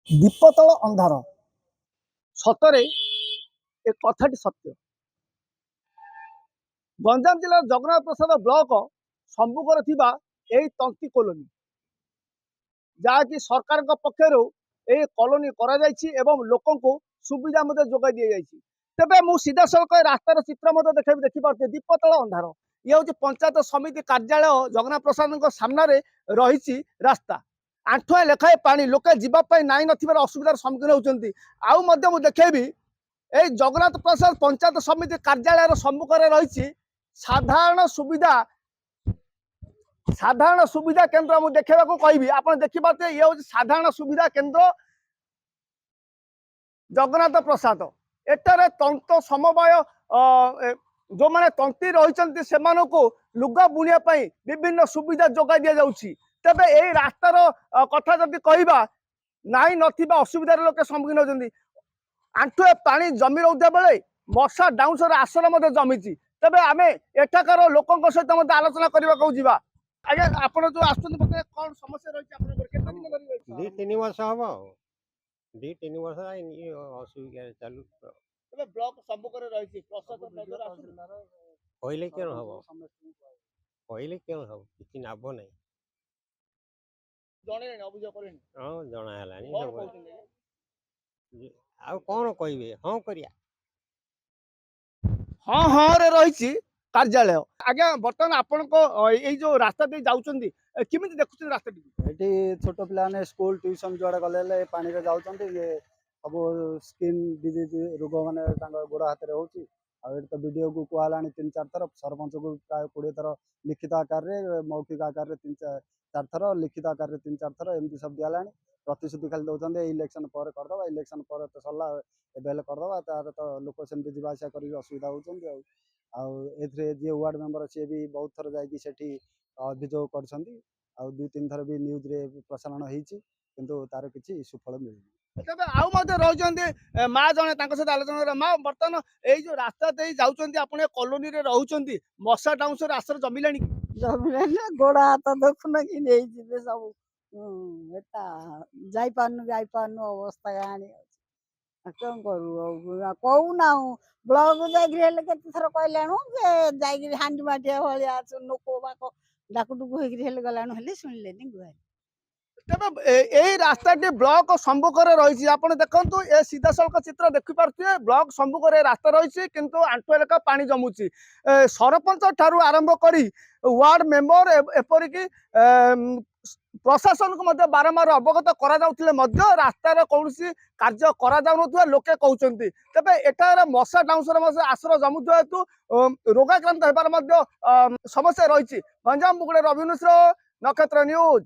ଦୀପତଳ ଅନ୍ଧାର ସତରେ ଏ କଥାଟି ସତ୍ୟ। ଗଞ୍ଜାମ ଜିଲ୍ଲାର ଜଗନ୍ନାଥ ପ୍ରସାଦ ବ୍ଲକ ସମ୍ମୁଖରେ ଥିବା ଏହି ତନ୍ତୀ କଲୋନୀ, ଯାହାକି ସରକାରଙ୍କ ପକ୍ଷରୁ ଏହି କଲୋନୀ କରାଯାଇଛି ଏବଂ ଲୋକଙ୍କୁ ସୁବିଧା ମଧ୍ୟ ଯୋଗାଇ ଦିଆଯାଇଛି। ତେବେ ମୁଁ ସିଧାସଳଖ ରାସ୍ତାର ଚିତ୍ର ମଧ୍ୟ ଦେଖିପାରୁଛି। ଦୀପତଳ ଅନ୍ଧାର, ଇଏ ହେଉଛି ପଞ୍ଚାୟତ ସମିତି କାର୍ଯ୍ୟାଳୟ ଜଗନ୍ନାଥ ପ୍ରସାଦଙ୍କ ସାମ୍ନାରେ ରହିଛି ରାସ୍ତା। ଆଣ୍ଠୁଏ ଲେଖାଏ ପାଣି, ଲୋକେ ଯିବା ପାଇଁ ନାଇଁ ନଥିବାର ଅସୁବିଧାର ସମ୍ମୁଖୀନ ହେଉଛନ୍ତି। ଆଉ ମଧ୍ୟ ମୁଁ ଦେଖେଇବି, এই জগন্নাথ প্রসাদ পঞ্চায়েত সমিতি কার্যালয়ের সম্মুখে রয়েছে সাধারণ সুবিধা কেন্দ্র। মু দেখা কবি আপনার দেখিপারে ইয়ে হচ্ছে সাধারণ সুবিধা কেন্দ্র জগন্নাথ প্রসাদ। এটার তন্ত সমবায় যে তন্ত্রী রয়েছেন সেমানকু লুগা বুଣିବା ପାଇଁ বিভিন্ন সুবিধা যোগাই দিয়া যাଉଛି। তবে এই রাস্তার কথা যদি কহিবা, নাই নথিবা অসুবিধার লোকে সম্মুখীন হচ্ছেন। আঁঠুয়ে পানি জমি রହୁଥିବା বেড়ে মশা ডাউଁଶର ଆସନ ମଧ୍ୟ ଜମିଛି। ତେବେ ଆମେ ଏଠାକାର ଲୋକଙ୍କ ସହିତ ମଧ୍ୟ ଆଲୋଚନା କରିବାକୁ ଯିବା। ଆଜ୍ଞା, ଆପଣ ଯୋଉ ଆସୁଛନ୍ତି, ମତେ କଣ ସମସ୍ୟା ରହିଛି ଆପଣଙ୍କର? କେତେ ଦିନ ଧରି ରହିଛି? 2-3 ବର୍ଷ ହବ ଆଉ 2-3 ବର୍ଷ ଅସୁବିଧା ଚାଲୁ। ତେବେ ବ୍ଲକ ସମ୍ମୁଖରେ ରହିଛି, ପ୍ରଶାସନ ନଜର ଆସୁନି। କହିଲେ କେন ହବ, କହିଲେ କେନ ହବ, କିଛି ଲାଭ ନାହିଁ। ଜଣେଇଲେଣି, ଅଭିଯୋଗ କଲେଣି? ହଁ, ଜଣା ହେଲାଣି। କଣ କହୁଛନ୍ତି? ଆଉ କଣ କହିବେ? ହଁ କରିବା। ହଁ ହଁ ରେ ରହିଛି କାର୍ଯ୍ୟାଳୟ। ଆଜ୍ଞା, ବର୍ତ୍ତମାନ ଆପଣଙ୍କ ଏଇ ଯୋଉ ରାସ୍ତା ଦେଇ ଯାଉଛନ୍ତି, କେମିତି ଦେଖୁଛନ୍ତି ରାସ୍ତାଟି? ଏଠି ଛୋଟ ପିଲାମାନେ ସ୍କୁଲ ଟ୍ୟୁସନ ଯୁଆଡ଼େ ଗଲେ ହେଲେ ପାଣିରେ ଯାଉଛନ୍ତି। ଇଏ ସବୁ ସ୍କିନ୍ ଡିଜିଜ୍ ରୋଗ ମାନେ ତାଙ୍କ ଗୋଡ଼ ହାତରେ ହେଉଛି। ଆଉ ଏଠି ତ ବିଡ଼ିଓକୁ କୁହାହେଲାଣି 3-4 ଥର, ସରପଞ୍ଚକୁ ପ୍ରାୟ 20 ଥର ଲିଖିତ ଆକାରରେ, ମୌଖିକ ଆକାରରେ 3-4 ଥର, ଲିଖିତ ଆକାରରେ 3-4 ଥର ଏମିତି ସବୁ ଦିଆହେଲାଣି। ପ୍ରତିଶ୍ରୁତି ଖାଲି ଦେଉଛନ୍ତି ଇଲେକ୍ସନ ପରେ କରିଦେବା, ଇଲେକ୍ସନ ପରେ ତ ସରିଲା, ଏବେ ହେଲେ କରିଦେବା। ତାର ତ ଲୋକ ସେମିତି ଯିବା ଆସିବା କରିକି ଅସୁବିଧା ହେଉଛନ୍ତି। ଆଉ ଏଥିରେ ଯିଏ ୱାର୍ଡ ମେମ୍ବର, ସିଏ ବି ବହୁତ ଥର ଯାଇକି ସେଠି ଅଭିଯୋଗ କରିଛନ୍ତି। ଆଉ 2-3 ଥର ବି ନ୍ୟୁଜ୍ରେ ପ୍ରସାରଣ ହେଇଛି, କିନ୍ତୁ ତାର କିଛି ସୁଫଳ ମିଳୁନି। ତେବେ ଆଉ ମଧ୍ୟ ରହିଛନ୍ତି ମା ଜଣେ, ତାଙ୍କ ସହିତ ଆଲୋଚନା କରିବା। ମା, ବର୍ତ୍ତମାନ ଏଇ ଯୋଉ ରାସ୍ତା ଦେଇ ଯାଉଛନ୍ତି, ଆପଣ ଏ କଲୋନୀରେ ରହୁଛନ୍ତି, ମଶା ଡାଉଁଶର ଆଶ୍ର ଜମିଲାଣି? ଜମିଲାଣି ନା, ଗୋଡ ହାତ ଦେଖୁନ କି ନେଇଯିବେ ସବୁ। ଏଟା ଯାଇପାରୁନୁ ଅବସ୍ଥା ଗାଣି ଅଛି। କଣ କରୁ? କହୁନାହୁଁ, ବ୍ଲକ ଯାଇକିରି ହେଲେ କେତେ ଥର କହିଲାଣୁ ଯେ ଯାଇକିରି ହାଣ୍ଡି ମାଠିଆ ଭଳିଆ ଲୋକ ବାକ ଡାକୁଡୁକୁ ହେଇକିରି ହେଲେ ଗଲାଣୁ, ହେଲେ ଶୁଣିଲେନି ଗୁହାରି। ତେବେ এই ରାସ୍ତାଟି ବ୍ଲକ ସମ୍ମୁଖରେ ରହିଛି। ଆପଣ ଦେଖନ୍ତୁ, ଏ ସିଧାସଳଖ ଚିତ୍ର ଦେଖିପାରୁଥିବେ। ବ୍ଲକ ସମ୍ମୁଖରେ ରାସ୍ତା ରହିଛି, କିନ୍ତୁ ଆଣ୍ଠୁଏ ଲେଖା ପାଣି ଜମୁଛି। ସରପଞ୍ଚ ଠାରୁ ଆରମ୍ଭ କରି ୱାର୍ଡ ମେମ୍ବର, ଏପରିକି ପ୍ରଶାସନକୁ ମଧ୍ୟ ବାରମ୍ବାର ଅବଗତ କରାଯାଉଥିଲେ ମଧ୍ୟ ରାସ୍ତାର କୌଣସି କାର୍ଯ୍ୟ କରାଯାଉନଥିବା ଲୋକେ କହୁଛନ୍ତି। ତେବେ ଏଠାରେ ମଶା ଡାଉଁଶର ଆଶ୍ରୟ ଜମୁଥିବା ହେତୁ ରୋଗାକ୍ରାନ୍ତ ହେବାର ମଧ୍ୟ ସମସ୍ୟା ରହିଛି। ଗଞ୍ଜାମ ବୁଗୁଡା ରବି ମିଶ୍ର, ନକ୍ଷତ୍ର ନ୍ୟୁଜ।